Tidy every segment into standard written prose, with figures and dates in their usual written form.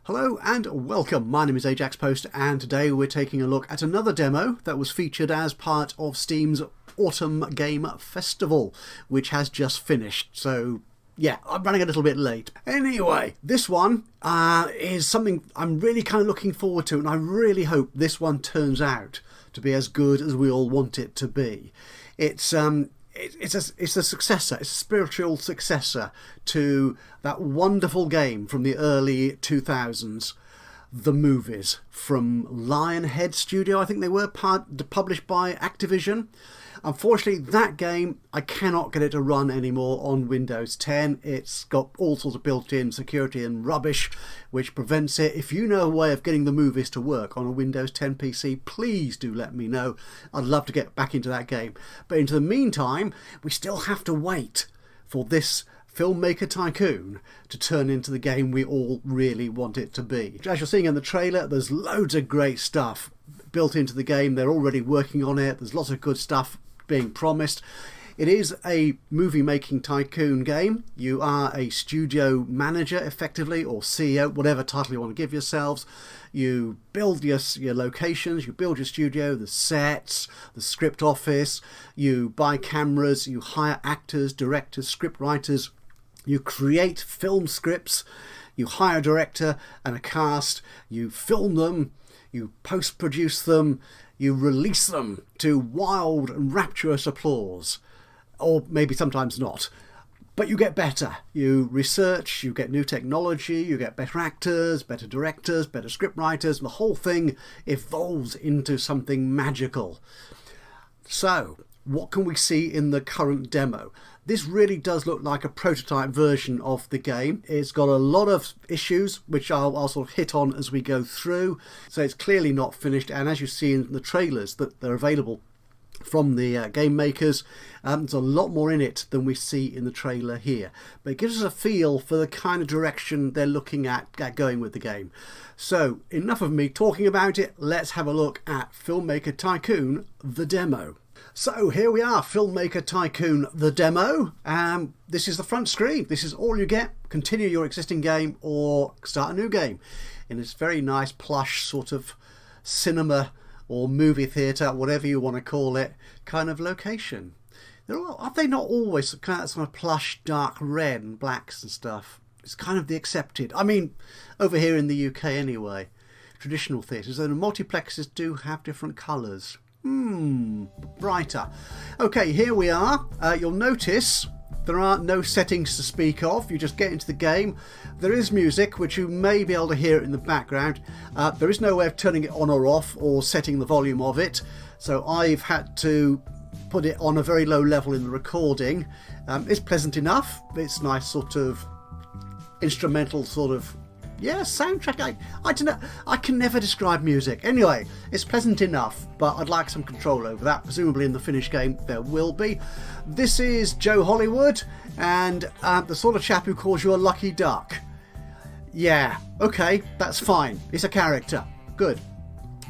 Hello and welcome, my name is Ajaxpost and today we're taking a look at another demo that was featured as part of Steam's Autumn Game Festival, which has just finished, so yeah, I'm running a little bit late. Anyway, this one is something I'm really kind of looking forward to, and I really hope this one turns out to be as good as we all want it to be. It's a successor, it's a spiritual successor to that wonderful game from the early 2000s, The Movies, from Lionhead Studio. I think they were published by Activision. Unfortunately, that game, I cannot get it to run anymore on Windows 10. It's got all sorts of built-in security and rubbish, which prevents it. If you know a way of getting The Movies to work on a Windows 10 PC, please do let me know. I'd love to get back into that game. But into the meantime, we still have to wait for this Filmmaker Tycoon to turn into the game we all really want it to be. As you're seeing in the trailer, there's loads of great stuff built into the game. They're already working on it. There's lots of good stuff being promised. It is a movie making tycoon game. You are a studio manager effectively, or CEO, whatever title you want to give yourselves. You build your locations, you build your studio, the sets, the script office, you buy cameras, you hire actors, directors, script writers, you create film scripts, you hire a director and a cast, you film them, you post-produce them, you release them to wild and rapturous applause. Or maybe sometimes not. But you get better. You research, you get new technology, you get better actors, better directors, better scriptwriters. The whole thing evolves into something magical. So, what can we see in the current demo? This really does look like a prototype version of the game. It's got a lot of issues, which I'll sort of hit on as we go through. So it's clearly not finished, and as you see in the trailers that they're available from the game makers, there's a lot more in it than we see in the trailer here. But it gives us a feel for the kind of direction they're looking at going with the game. So enough of me talking about it, let's have a look at Filmmaker Tycoon, the demo. So here we are, Filmmaker Tycoon, the demo. This is the front screen. This is all you get. Continue your existing game or start a new game in this very nice plush sort of cinema or movie theatre, whatever you want to call it, kind of location. Are they not always kind of sort of plush, dark red and blacks and stuff? It's kind of the accepted. I mean, over here in the UK anyway, traditional theatres, and multiplexes do have different colours. Brighter. Okay, here we are. You'll notice there are no settings to speak of. You just get into the game. There is music, which you may be able to hear it in the background. There is no way of turning it on or off or setting the volume of it. So I've had to put it on a very low level in the recording. It's pleasant enough. It's nice sort of instrumental sort of, yeah, soundtrack. I don't know. I can never describe music. Anyway, it's pleasant enough, but I'd like some control over that. Presumably in the finished game there will be. This is Joe Hollywood, and the sort of chap who calls you a lucky duck. Yeah, okay, that's fine. It's a character. Good.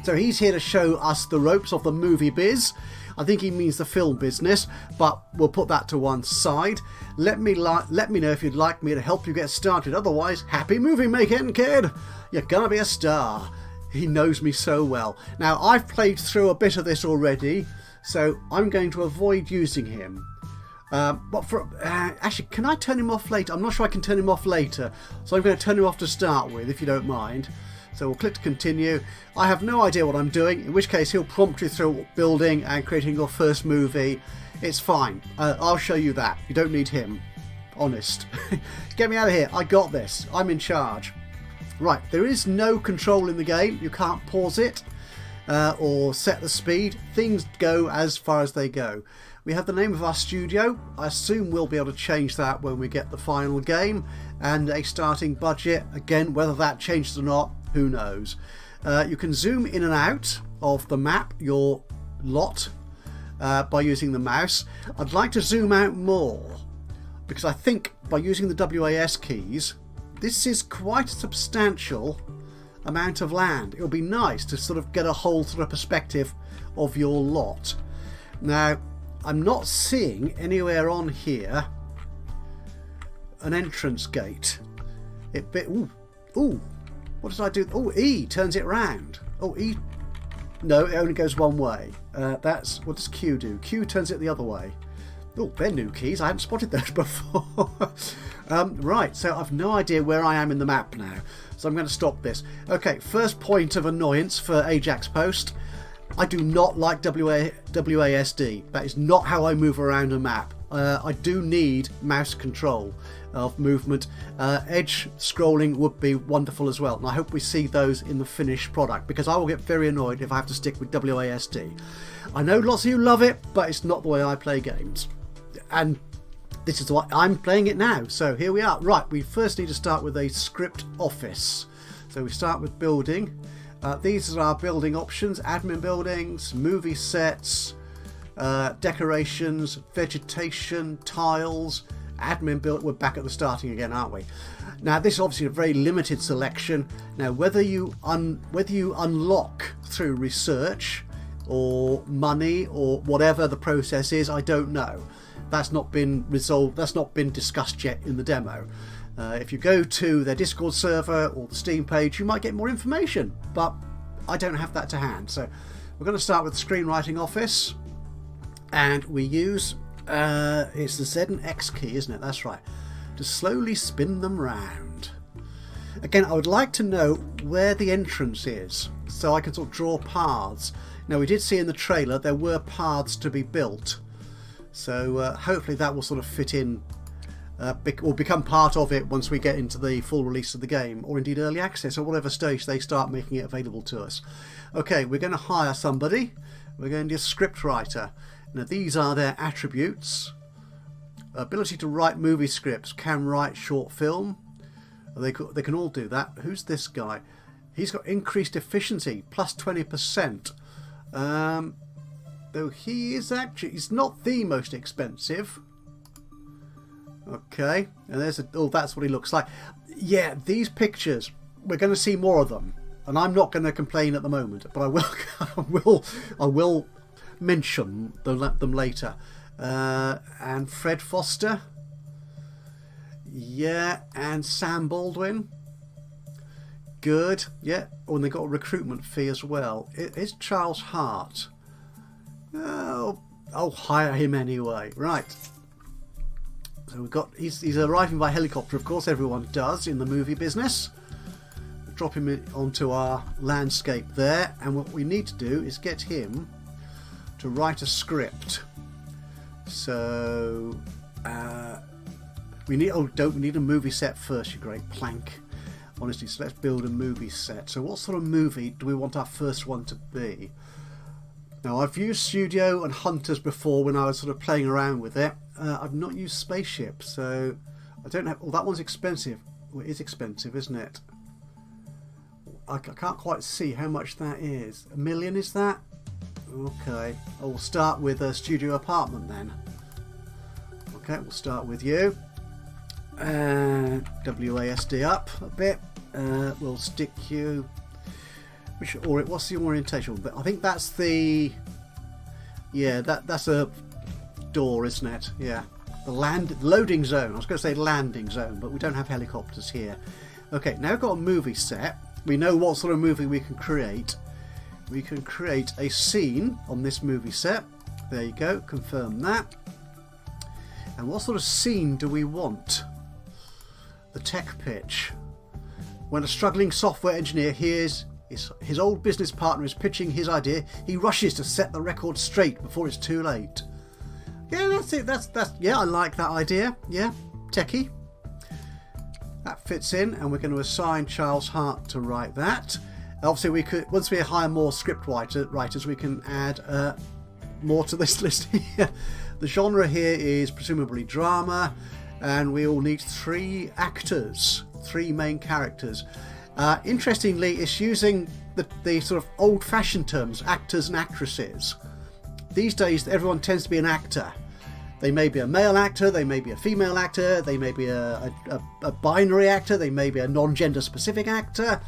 So he's here to show us the ropes of the movie biz. I think he means the film business, but we'll put that to one side. Let me know if you'd like me to help you get started. Otherwise, happy movie making, kid. You're gonna be a star. He knows me so well. Now, I've played through a bit of this already, so I'm going to avoid using him. Actually, can I turn him off later? I'm not sure I can turn him off later, so I'm going to turn him off to start with, if you don't mind. So we'll click to continue. I have no idea what I'm doing, in which case he'll prompt you through building and creating your first movie. It's fine. I'll show you that. You don't need him. Honest. Get me out of here. I got this. I'm in charge. Right, there is no control in the game. You can't pause it or set the speed. Things go as far as they go. We have the name of our studio. I assume we'll be able to change that when we get the final game, and a starting budget. Again, whether that changes or not, who knows. You can zoom in and out of the map, your lot, by using the mouse. I'd like to zoom out more, because I think by using the WAS keys, this is quite a substantial amount of land. It'll be nice to sort of get a whole sort of perspective of your lot. Now, I'm not seeing anywhere on here an entrance gate. Ooh, What did I do? Oh, E turns it round. Oh, E. No, it only goes one way. What does Q do? Q turns it the other way. Oh, they're new keys. I hadn't spotted those before. Right, so I've no idea where I am in the map now. So I'm going to stop this. Okay, first point of annoyance for Ajaxpost. I do not like WASD. That is not how I move around a map. I do need mouse control of movement. Edge scrolling would be wonderful as well, and I hope we see those in the finished product, because I will get very annoyed if I have to stick with WASD. I know lots of you love it, but it's not the way I play games, and this is why I'm playing it now. So here we are. Right, we first need to start with a script office. So we start with building. These are our building options: admin buildings, movie sets, decorations, vegetation, tiles, admin build. We're back at the starting again, aren't we? Now this is obviously a very limited selection. Now whether you unlock through research or money or whatever the process is, I don't know. That's not been resolved. That's not been discussed yet in the demo. If you go to their Discord server or the Steam page, you might get more information, but I don't have that to hand. So we're going to start with the screenwriting office, and we use it's the Z and X key, isn't it? That's right, to slowly spin them round. Again, I would like to know where the entrance is so I can sort of draw paths. Now we did see in the trailer there were paths to be built, so hopefully that will sort of fit in or become part of it once we get into the full release of the game, or indeed early access, or whatever stage they start making it available to us. Okay, we're going to hire somebody. We're going to do a script writer. Now these are their attributes: ability to write movie scripts, can write short film. They can all do that. Who's this guy? He's got increased efficiency, plus 20%. Though he's not the most expensive. Okay, and there's that's what he looks like. Yeah, these pictures, we're going to see more of them, and I'm not going to complain at the moment, but I will mention them later. And Fred Foster, yeah, and Sam Baldwin, good, yeah. Oh, and they got a recruitment fee as well. It's Charles Hart. Oh, I'll hire him anyway. Right. So we've got he's arriving by helicopter, of course. Everyone does in the movie business. Drop him onto our landscape there, and what we need to do is get him to write a script. So we need we need a movie set first, you great plank. Honestly, so let's build a movie set. So what sort of movie do we want our first one to be? Now I've used Studio and Hunters before when I was sort of playing around with it. I've not used Spaceship, so I don't have. Oh, that one's expensive. Well, it is expensive, isn't it? I can't quite see how much that is. $1 million, is that? Okay, I'll start with a studio apartment then. Okay, we'll start with you. WASD up a bit. We'll stick you. What's the orientation? I think that's the. Yeah, that's a door, isn't it? Yeah, the loading zone. I was going to say landing zone, but we don't have helicopters here. Okay, now we've got a movie set. We know what sort of movie we can create. We can create a scene on this movie set. There you go, confirm that. And what sort of scene do we want? The tech pitch. When a struggling software engineer hears his old business partner is pitching his idea, he rushes to set the record straight before it's too late. Yeah, that's it. That's yeah, I like that idea. Yeah, techie. That fits in, and we're going to assign Charles Hart to write that. Obviously, we could, once we hire more script writers, we can add more to this list here. The genre here is presumably drama, and we all need 3 actors, 3 main characters. Interestingly, it's using the sort of old-fashioned terms, actors and actresses. These days, everyone tends to be an actor. They may be a male actor, they may be a female actor, they may be a binary actor, they may be a non-gender specific actor.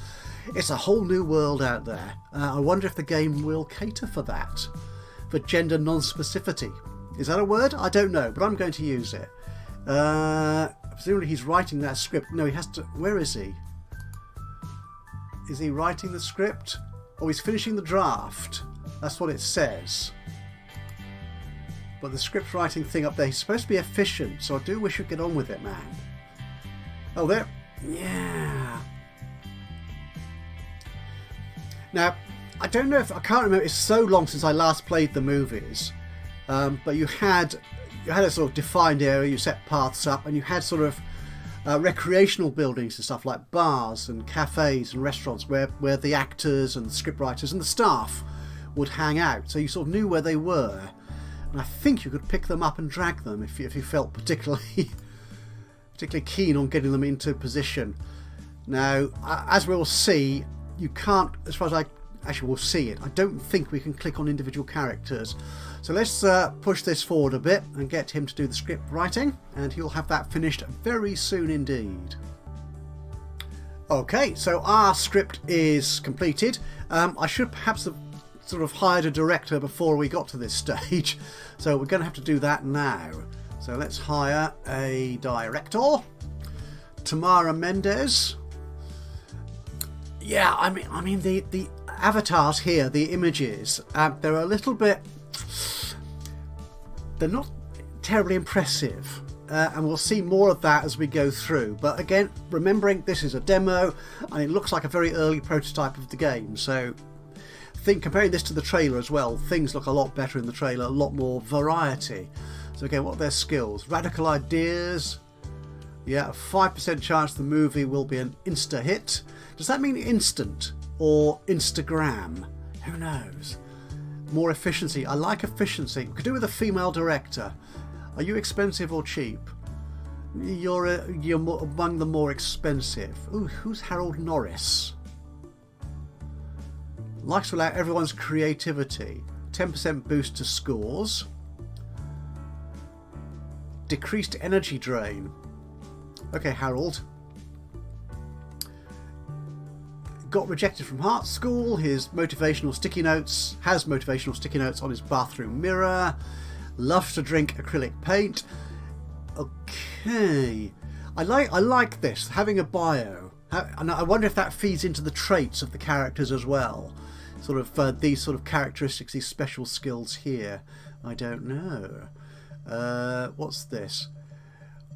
It's a whole new world out there. I wonder if the game will cater for that, for gender non-specificity. Is that a word? I don't know, but I'm going to use it. Presumably he's writing that script. No, he has to. Where is he? Is he writing the script? Oh, he's finishing the draft. That's what it says. But the script writing thing up there, he's supposed to be efficient, so I do wish you'd get on with it, man. Oh, there. Yeah. Now, I don't know if... I can't remember. It's so long since I last played the movies. But you had a sort of defined area, you set paths up, and you had sort of recreational buildings and stuff like bars and cafes and restaurants where the actors and the scriptwriters and the staff would hang out. So you sort of knew where they were. And I think you could pick them up and drag them if you felt particularly keen on getting them into position. Now, as we'll see, you can't, as far as I actually will see it, I don't think we can click on individual characters. So let's push this forward a bit and get him to do the script writing, and he'll have that finished very soon indeed. Okay, so our script is completed. I should perhaps have sort of hired a director before we got to this stage, so we're going to have to do that now. So let's hire a director. Tamara Mendez. Yeah, I mean the avatars here, the images, they're a little bit... They're not terribly impressive, and we'll see more of that as we go through. But again, remembering this is a demo, and it looks like a very early prototype of the game, so comparing this to the trailer as well, things look a lot better in the trailer, a lot more variety. So again, what are their skills? Radical ideas. Yeah, a 5% chance the movie will be an insta hit. Does that mean instant or Instagram? Who knows? More efficiency. I like efficiency. We could do with a female director. Are you expensive or cheap? You're among the more expensive. Ooh, who's Harold Norris? Likes to allow everyone's creativity. 10% boost to scores. Decreased energy drain. Okay, Harold. Got rejected from art school. His motivational sticky notes. Has motivational sticky notes on his bathroom mirror. Loves to drink acrylic paint. Okay. I like this. Having a bio. And I wonder if that feeds into the traits of the characters as well. Sort of these sort of characteristics, these special skills here. I don't know. What's this?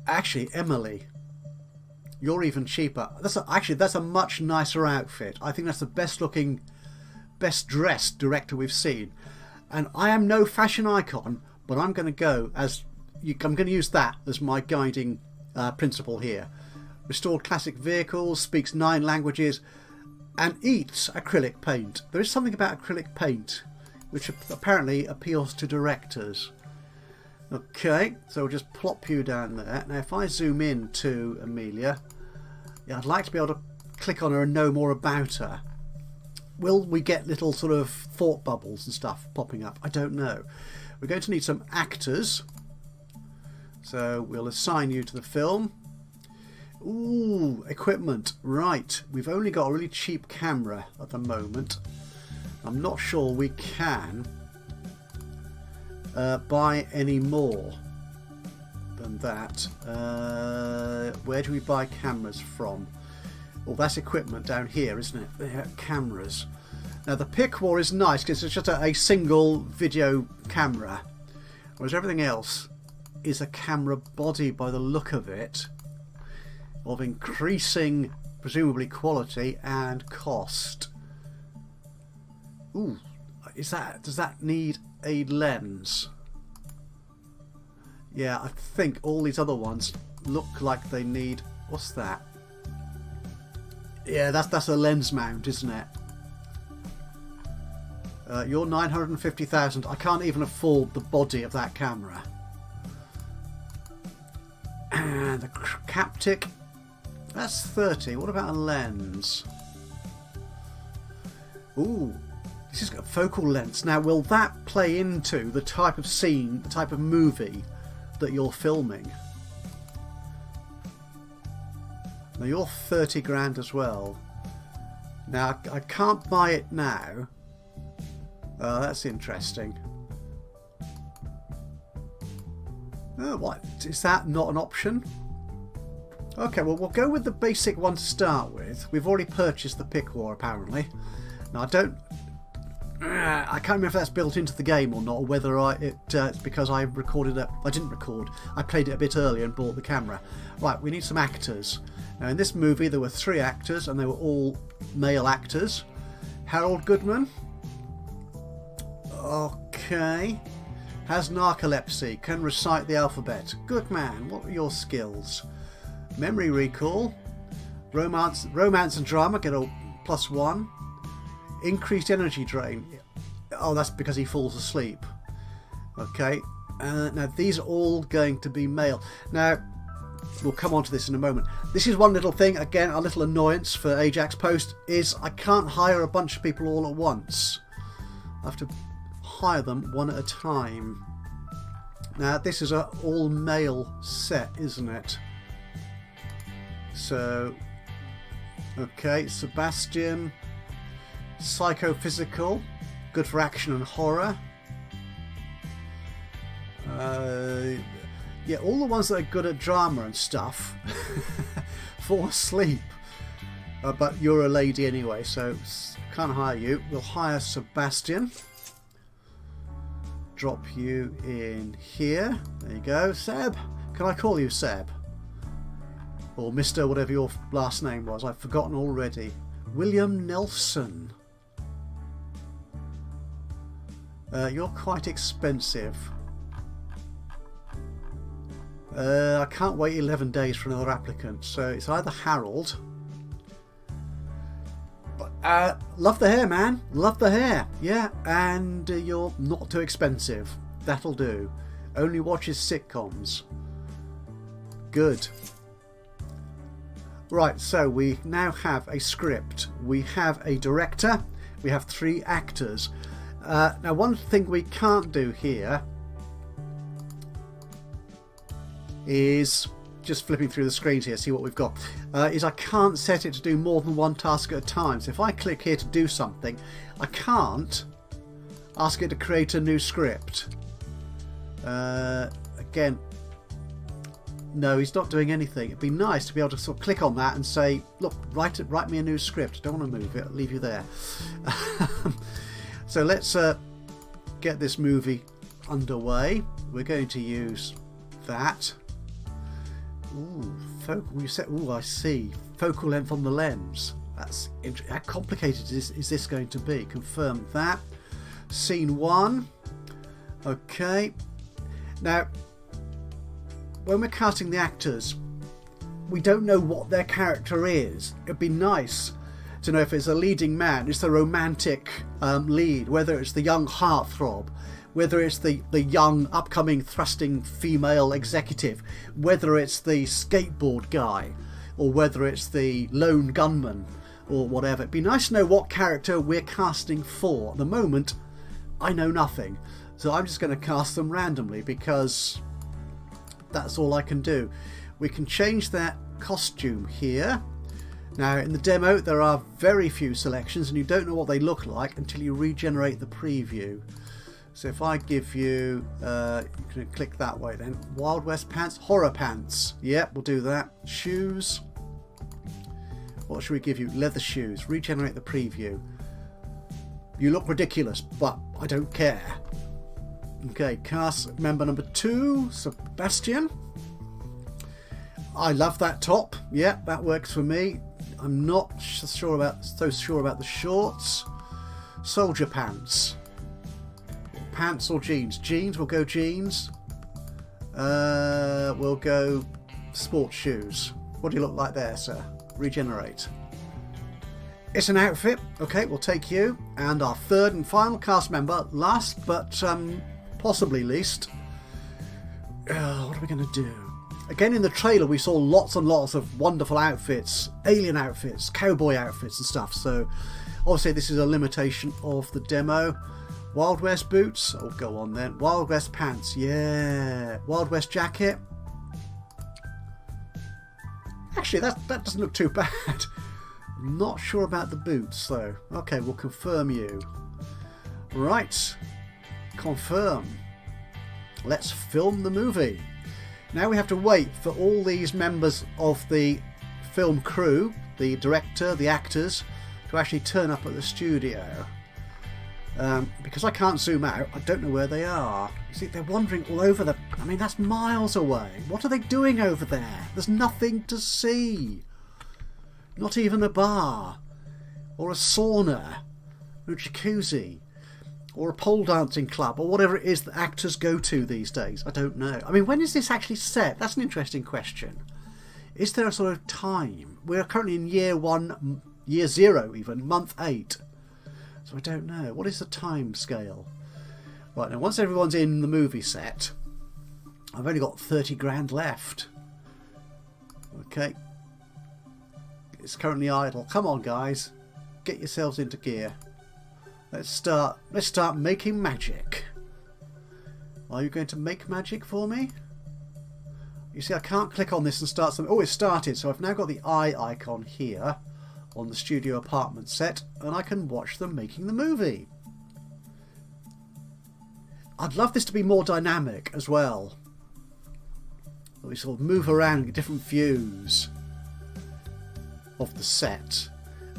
Actually, Emily, you're even cheaper. That's a much nicer outfit. I think that's the best looking, best dressed director we've seen. And I am no fashion icon, but I'm going to go as I'm going to use that as my guiding principle here. Restored classic vehicles, speaks 9 languages, and eats acrylic paint. There is something about acrylic paint which apparently appeals to directors. Okay, so we'll just plop you down there. Now if I zoom in to Amelia, yeah, I'd like to be able to click on her and know more about her. Will we get little sort of thought bubbles and stuff popping up? I don't know. We're going to need some actors, so we'll assign you to the film. Ooh, equipment. Right, we've only got a really cheap camera at the moment. I'm not sure we can buy any more than that. Where do we buy cameras from? Well, that's equipment down here, isn't it? They're cameras. Now the pick war is nice because it's just a single video camera, whereas everything else is a camera body by the look of it, of increasing presumably quality and cost. Ooh, does that need a lens? Yeah, I think all these other ones look like they need... What's that? Yeah, that's a lens mount, isn't it? You're 950,000. I can't even afford the body of that camera. And the Captic, that's 30. What about a lens? Ooh, this has got a focal length. Now, will that play into the type of scene, the type of movie that you're filming? Now, you're 30 grand as well. Now, I can't buy it now. Oh, that's interesting. Oh, what? Is that not an option? Okay, well, we'll go with the basic one to start with. We've already purchased the pick war, apparently. Now, I can't remember if that's built into the game or not, or whether it's because I recorded it. I didn't record. I played it a bit earlier and bought the camera. Right, we need some actors. Now, in this movie, there were 3 actors, and they were all male actors. Harold Goodman. Okay. Has narcolepsy. Can recite the alphabet. Good man. What are your skills? Memory recall. Romance and drama get a +1. Increased energy drain. Oh, that's because he falls asleep. Okay. Now, these are all going to be male. Now, we'll come on to this in a moment. This is one little thing, again, a little annoyance for Ajaxpost, is I can't hire a bunch of people all at once. I have to hire them one at a time. Now, this is an all-male set, isn't it? So, okay, Sebastian, psychophysical, good for action and horror. Yeah, all the ones that are good at drama and stuff fall asleep. But you're a lady anyway, so can't hire you. We'll hire Sebastian. Drop you in here. There you go. Seb. Can I call you Seb? Or Mr. whatever your last name was. I've forgotten already. William Nelson. You're quite expensive. I can't wait 11 days for another applicant, so it's either Harold. But love the hair, man. Love the hair. Yeah, and you're not too expensive. That'll do. Only watches sitcoms. Good. Right, so we now have a script. We have a director. We have 3 actors. Now, one thing we can't do here is, just flipping through the screens here, see what we've got, is I can't set it to do more than one task at a time. So if I click here to do something, I can't ask it to create a new script. Again, no, he's not doing anything. It'd be nice to be able to sort of click on that and say, look, write me a new script. Don't want to move it, I'll leave you there. So let's get this movie underway. We're going to use that. Ooh, focal. You said, ooh, I see. Focal length on the lens. That's how complicated is this going to be? Confirm that. Scene 1. Okay. Now, when we're casting the actors, we don't know what their character is. It'd be nice to know if it's a leading man, it's the romantic lead, whether it's the young heartthrob, whether it's the young upcoming thrusting female executive, whether it's the skateboard guy, or whether it's the lone gunman, or whatever. It'd be nice to know what character we're casting for. At the moment, I know nothing, so I'm just going to cast them randomly because that's all I can do. We can change that costume here. Now, in the demo, there are very few selections, and you don't know what they look like until you regenerate the preview. So if I give you, you can click that way then. Wild West pants, horror pants. Yep, we'll do that. Shoes. What should we give you? Leather shoes. Regenerate the preview. You look ridiculous, but I don't care. Okay, cast member number 2, Sebastian. I love that top. Yep, that works for me. I'm not so sure about the shorts. Soldier pants. Pants or jeans? Jeans, we'll go jeans. We'll go sports shoes. What do you look like there, sir? Regenerate. It's an outfit. Okay, we'll take you. And our 3rd and final cast member, last but possibly least. What are we going to do? Again, in the trailer, we saw lots and lots of wonderful outfits, alien outfits, cowboy outfits and stuff. So, obviously, this is a limitation of the demo. Wild West boots. Oh, go on then. Wild West pants. Yeah. Wild West jacket. Actually, that doesn't look too bad. Not sure about the boots, though. Okay, we'll confirm you. Right. Confirm. Let's film the movie. Now we have to wait for all these members of the film crew, the director, the actors, to actually turn up at the studio. Because I can't zoom out, I don't know where they are. You see, they're wandering all over the... I mean, that's miles away. What are they doing over there? There's nothing to see. Not even a bar. Or a sauna. Or a jacuzzi. Or a pole dancing club. Or whatever it is that actors go to these days. I don't know. I mean, when is this actually set? That's an interesting question. Is there a sort of time? We're currently in year 1, year 0 even, month 8. So I don't know. What is the time scale? Right, now once everyone's in the movie set, I've only got 30 grand left. Okay. It's currently idle. Come on, guys. Get yourselves into gear. Let's start making magic. Are you going to make magic for me? You see, I can't click on this and start something. Oh, it started. So I've now got the eye icon here on the studio apartment set, and I can watch them making the movie. I'd love this to be more dynamic as well. We sort of move around and get different views of the set.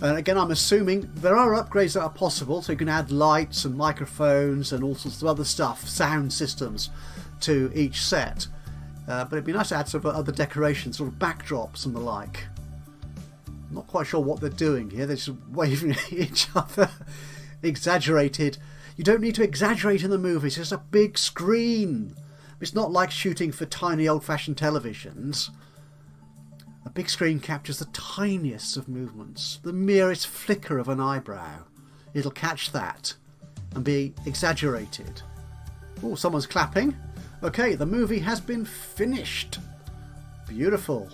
And again, I'm assuming there are upgrades that are possible, so you can add lights and microphones and all sorts of other stuff, sound systems to each set. But it'd be nice to add some other decorations, sort of backdrops and the like. Not quite sure what they're doing here. They're just waving at each other. Exaggerated. You don't need to exaggerate in the movie. It's just a big screen. It's not like shooting for tiny old-fashioned televisions. A big screen captures the tiniest of movements. The merest flicker of an eyebrow. It'll catch that and be exaggerated. Oh, someone's clapping. Okay, the movie has been finished. Beautiful.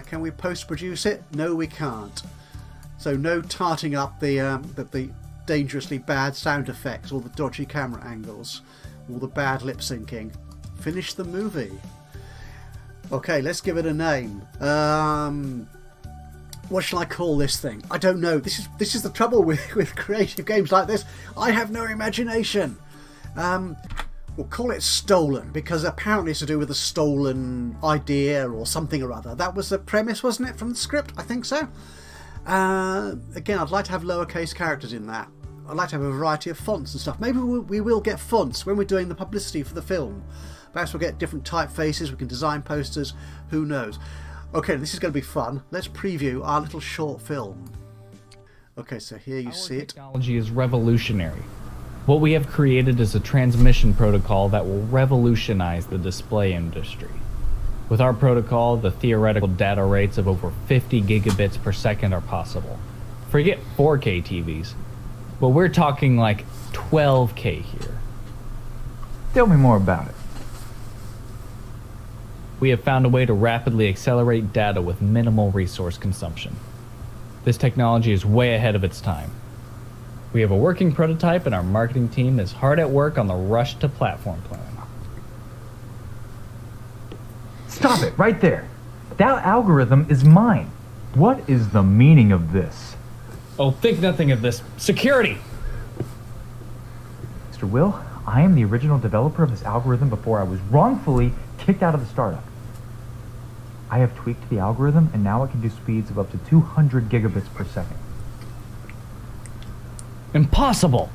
Can we post-produce it? No, we can't. So no tarting up the dangerously bad sound effects or the dodgy camera angles or the bad lip syncing. Finish the movie. Okay, let's give it a name. What shall I call this thing? I don't know. This is the trouble with creative games like this. I have no imagination. We'll call it Stolen, because apparently it's to do with a stolen idea or something or other. That was the premise, wasn't it, from the script? I think so. Again, I'd like to have lowercase characters in that. I'd like to have a variety of fonts and stuff. Maybe we will get fonts when we're doing the publicity for the film. Perhaps we'll get different typefaces, we can design posters, who knows. Okay, this is going to be fun. Let's preview our little short film. Okay, so here you see it. Technology is revolutionary. What we have created is a transmission protocol that will revolutionize the display industry. With our protocol, the theoretical data rates of over 50 gigabits per second are possible. Forget 4K TVs, but we're talking like 12K here. Tell me more about it. We have found a way to rapidly accelerate data with minimal resource consumption. This technology is way ahead of its time. We have a working prototype and our marketing team is hard at work on the rush to platform plan. Stop it, right there. That algorithm is mine. What is the meaning of this? Oh, think nothing of this. Security! Mr. Will, I am the original developer of this algorithm before I was wrongfully kicked out of the startup. I have tweaked the algorithm and now it can do speeds of up to 200 gigabits per second. Impossible!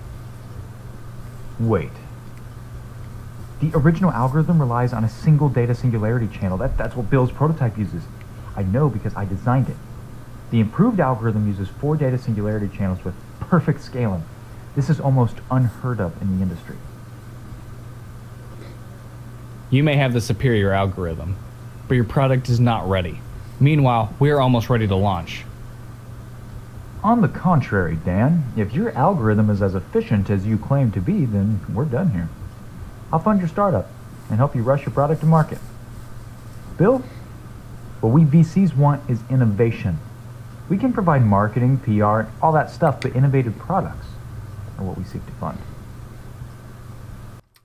Wait. The original algorithm relies on a single data singularity channel. That's what Bill's prototype uses. I know because I designed it. The improved algorithm uses 4 data singularity channels with perfect scaling. This is almost unheard of in the industry. You may have the superior algorithm, but your product is not ready. Meanwhile, we are almost ready to launch. On the contrary, Dan, if your algorithm is as efficient as you claim to be, then we're done here. I'll fund your startup and help you rush your product to market. Bill, what we VCs want is innovation. We can provide marketing, PR, all that stuff, but innovative products are what we seek to fund.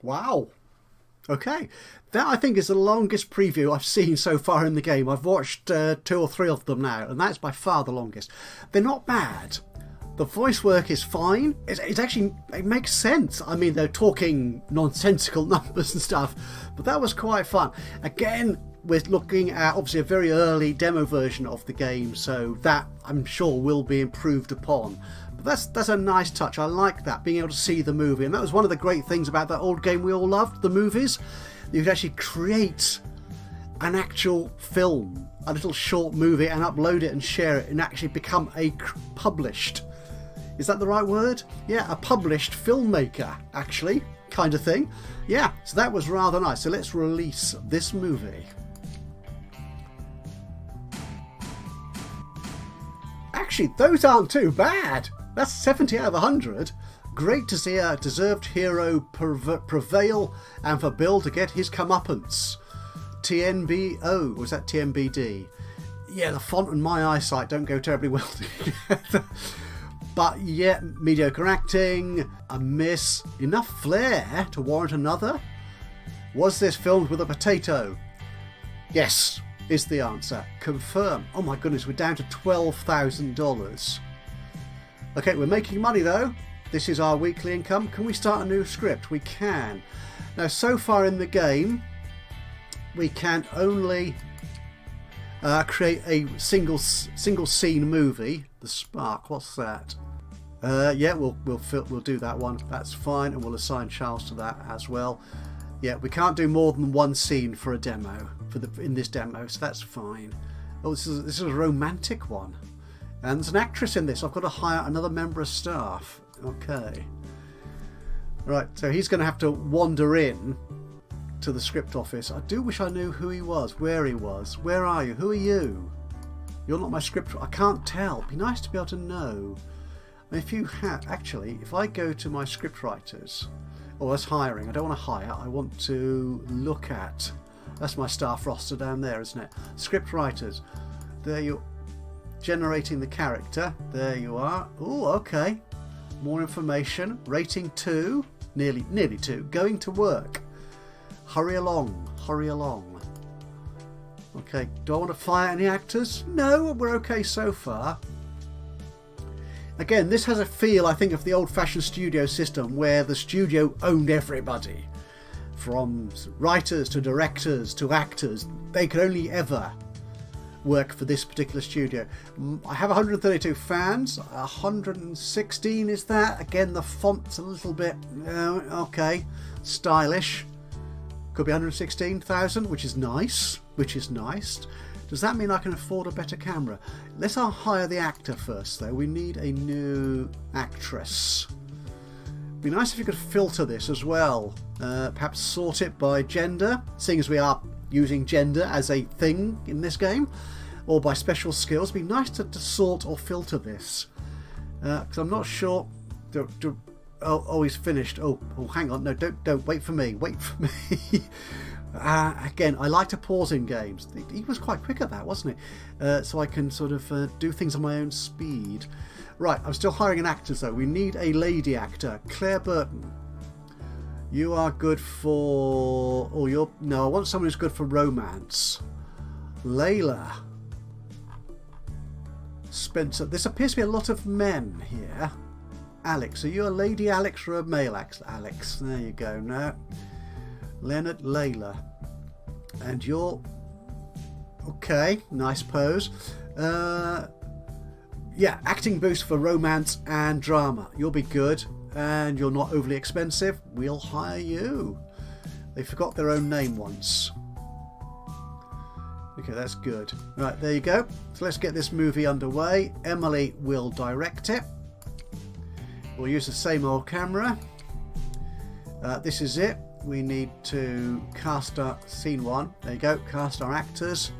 Wow. Okay. That, I think, is the longest preview I've seen so far in the game. I've watched 2 or 3 of them now, and that's by far the longest. They're not bad. The voice work is fine. It's actually, it makes sense. I mean, they're talking nonsensical numbers and stuff, but that was quite fun. Again, we're looking at obviously a very early demo version of the game, so that I'm sure will be improved upon. But that's a nice touch. I like that, being able to see the movie. And that was one of the great things about that old game we all loved, the movies. You could actually create an actual film, a little short movie, and upload it and share it and actually become a published, is that the right word? Yeah, a published filmmaker, actually, kind of thing. Yeah, so that was rather nice. So let's release this movie. Actually, those aren't too bad. That's 70 out of 100. Great to see a deserved hero prevail and for Bill to get his comeuppance. TNBO, was that TNBD? Yeah, the font and my eyesight don't go terribly well together. But yeah, mediocre acting, a miss, enough flair to warrant another? Was this filmed with a potato? Yes, is the answer. Confirm. Oh my goodness, we're down to $12,000. Okay, we're making money though. This is our weekly income. Can we start a new script? We can. Now, so far in the game, we can only create a single scene movie. The Spark, what's that? Yeah, we'll do that one. That's fine, and we'll assign Charles to that as well. Yeah, we can't do more than one scene for a demo in this demo, so that's fine. Oh, this is a romantic one, and there's an actress in this. I've got to hire another member of staff. Okay, right. So he's going to have to wander in to the script office. I do wish I knew who he was, where he was. Where are you? Who are you? You're not my script. I can't tell. It'd be nice to be able to know. If you had, actually, if I go to my script writers, oh, that's hiring. I don't want to hire. I want to look at. That's my staff roster down there, isn't it? Script writers. There you. Generating the character. There you are. Oh, okay. More information. Rating 2. Nearly 2. Going to work. Hurry along. Hurry along. Okay. Do I want to fire any actors? No, we're okay so far. Again, this has a feel, I think, of the old-fashioned studio system where the studio owned everybody. From writers to directors to actors. They could only ever work for this particular studio. I have 132 fans. 116 is that. Again, the font's a little bit, okay, stylish. Could be 116,000, which is nice. Does that mean I can afford a better camera? Let's hire the actor first, though. We need a new actress. It'd be nice if you could filter this as well. Perhaps sort it by gender, seeing as we are using gender as a thing in this game, or by special skills. It'd be nice to sort or filter this, because I'm not sure. Oh, he's finished. Oh, hang on. No, don't wait for me. Wait for me. Again, I like to pause in games. He was quite quick at that, wasn't he? So I can sort of do things on my own speed. Right, I'm still hiring an actor though. We need a lady actor. Claire Burton. You are good for... Oh, no, I want someone who's good for romance. Layla. Spencer. This appears to be a lot of men here. Alex. Are you a lady Alex or a male Alex? There you go. No. Leonard, Layla. And you're... Okay, nice pose. Yeah, acting boost for romance and drama. You'll be good, and you're not overly expensive. We'll hire you. They forgot their own name once. Okay, that's good. Right, there you go. So let's get this movie underway. Emily will direct it. We'll use the same old camera. This is it. We need to cast our scene 1. There you go. Cast our actors.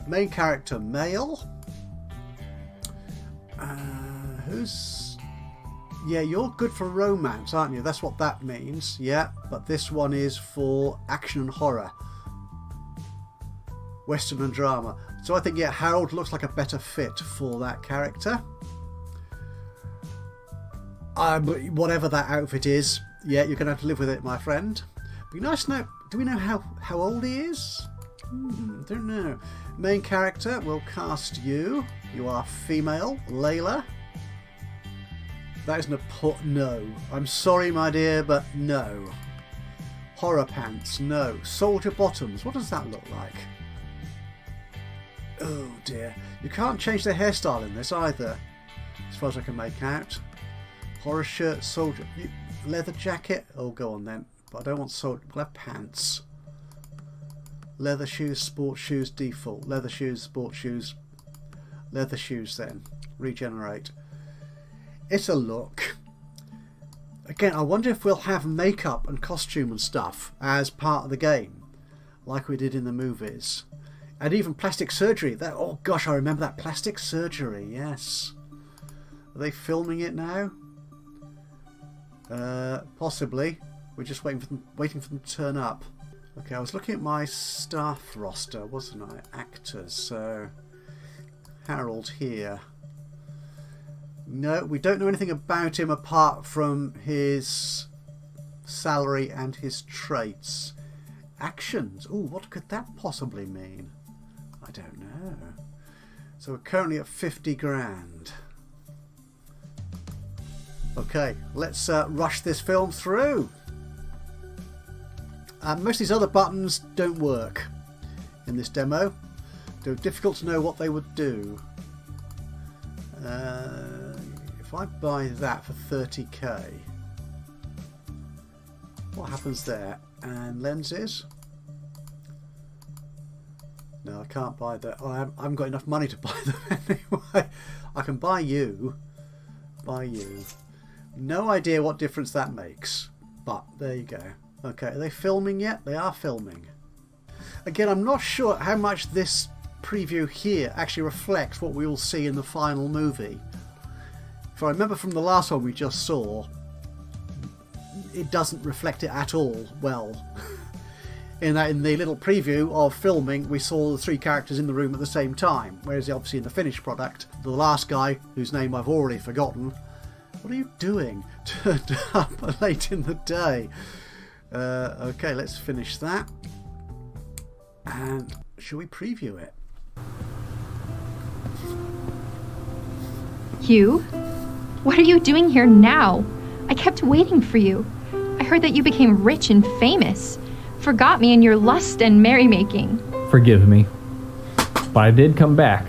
Main character male. Who's... Yeah, you're good for romance, aren't you? That's what that means. Yeah, but this one is for action and horror. Western and drama. So I think, yeah, Harold looks like a better fit for that character. Whatever that outfit is, yeah, you're going to have to live with it, my friend. Be nice to know. Do we know how old he is? Don't know. Main character, we'll cast you. You are female, Layla. That isn't no. I'm sorry, my dear, but no. Horror pants, no. Soldier bottoms, what does that look like? Oh dear. You can't change the hairstyle in this either, as far as I can make out. Horror shirt, soldier... leather jacket? Oh, go on then. But I don't want soldier... We'll have pants. Leather shoes, sports shoes, default. Leather shoes, sports shoes. Leather shoes then. Regenerate. It's a look. Again, I wonder if we'll have makeup and costume and stuff as part of the game, like we did in the movies. And even plastic surgery. That, oh gosh, I remember that plastic surgery. Yes. Are they filming it now? Possibly. We're just waiting for them to turn up. Okay, I was looking at my staff roster, wasn't I? Actors. So Harold here. No, we don't know anything about him apart from his salary and his traits. Actions. Ooh, what could that possibly mean? I don't know. So we're currently at 50 grand. Okay, let's rush this film through. Most of these other buttons don't work in this demo. They're difficult to know what they would do. If I buy that for 30k, what happens there? And lenses? No, I can't buy that. Oh, I haven't got enough money to buy them anyway. I can buy you. Buy you. No idea what difference that makes. But there you go. Okay, are they filming yet? They are filming. Again, I'm not sure how much this preview here actually reflects what we will see in the final movie. If I remember from the last one we just saw, it doesn't reflect it at all well. In that, in the little preview of filming, we saw the three characters in the room at the same time, whereas obviously in the finished product, the last guy, whose name I've already forgotten, what are you doing? Turned up late in the day. Okay, let's finish that. And shall we preview it? You? What are you doing here now? I kept waiting for you. I heard that you became rich and famous. Forgot me in your lust and merrymaking. Forgive me, but I did come back.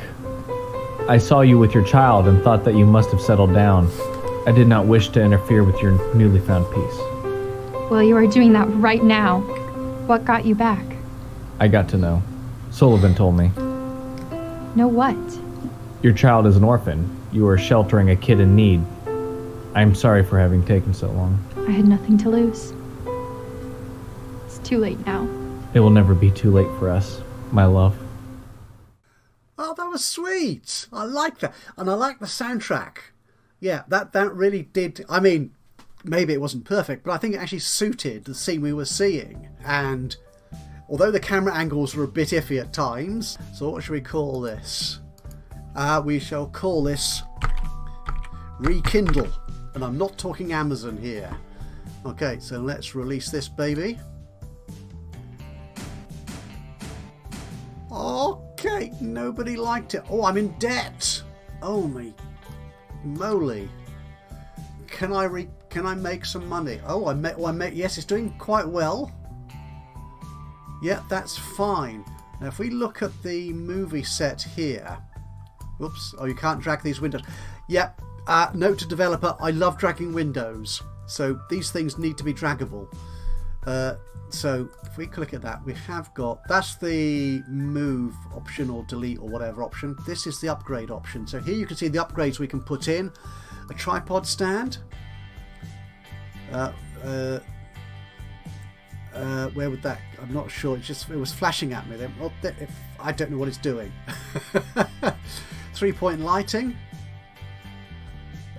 I saw you with your child and thought that you must have settled down. I did not wish to interfere with your newly found peace. Well, you are doing that right now. What got you back? I got to know. Sullivan told me. Know what? Your child is an orphan. You are sheltering a kid in need. I am sorry for having taken so long. I had nothing to lose. It's too late now. It will never be too late for us, my love. Oh, that was sweet. I like that. And I like the soundtrack. Yeah, that really did. I mean, maybe it wasn't perfect, but I think it actually suited the scene we were seeing. And although the camera angles were a bit iffy at times, so what should we call this? We shall call this Rekindle. And I'm not talking Amazon here. Okay, so let's release this baby. Okay, nobody liked it. Oh, I'm in debt. Oh my moly. Can I make some money? Oh, yes, it's doing quite well. Yeah, that's fine. Now if we look at the movie set here. Whoops, oh, you can't drag these windows. Yep, note to developer, I love dragging windows. So these things need to be draggable. So if we click at that, we have got, that's the move option or delete or whatever option. This is the upgrade option. So here you can see the upgrades we can put in. A tripod stand. Where would that, I'm not sure, it was flashing at me then. Oh, I don't know what it's doing. 3-point lighting.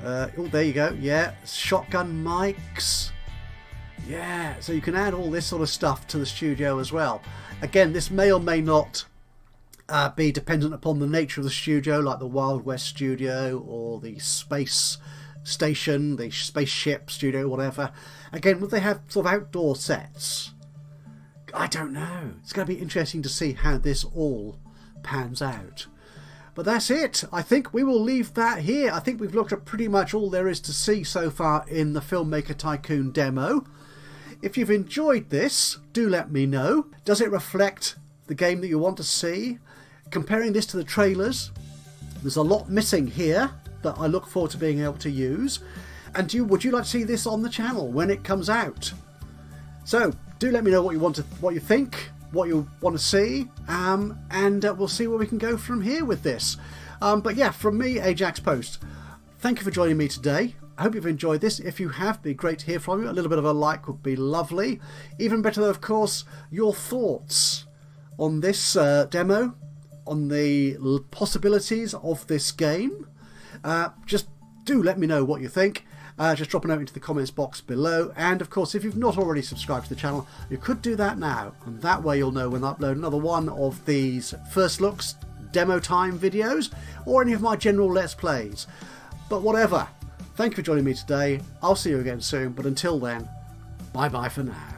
Oh, there you go. Yeah, shotgun mics. Yeah, so you can add all this sort of stuff to the studio as well. Again, this may or may not be dependent upon the nature of the studio, like the Wild West studio or the space station, the spaceship studio, whatever. Again, would they have sort of outdoor sets? I don't know. It's going to be interesting to see how this all pans out. But that's it. I think we will leave that here. I think we've looked at pretty much all there is to see so far in the Filmmaker Tycoon demo. If you've enjoyed this, do let me know. Does it reflect the game that you want to see? Comparing this to the trailers, there's a lot missing here that I look forward to being able to use. And would you like to see this on the channel when it comes out? So do let me know what you think, what you want to see, and we'll see where we can go from here with this. But yeah, from me, Ajaxpost, thank you for joining me today. I hope you've enjoyed this. If you have, it'd be great to hear from you. A little bit of a like would be lovely. Even better though, of course, your thoughts on this demo, on the possibilities of this game. Just do let me know what you think. Just drop a note into the comments box below, and of course if you've not already subscribed to the channel, you could do that now, and that way you'll know when I upload another one of these first looks, demo time videos, or any of my general let's plays. But whatever, thank you for joining me today. I'll see you again soon, but until then, bye bye for now.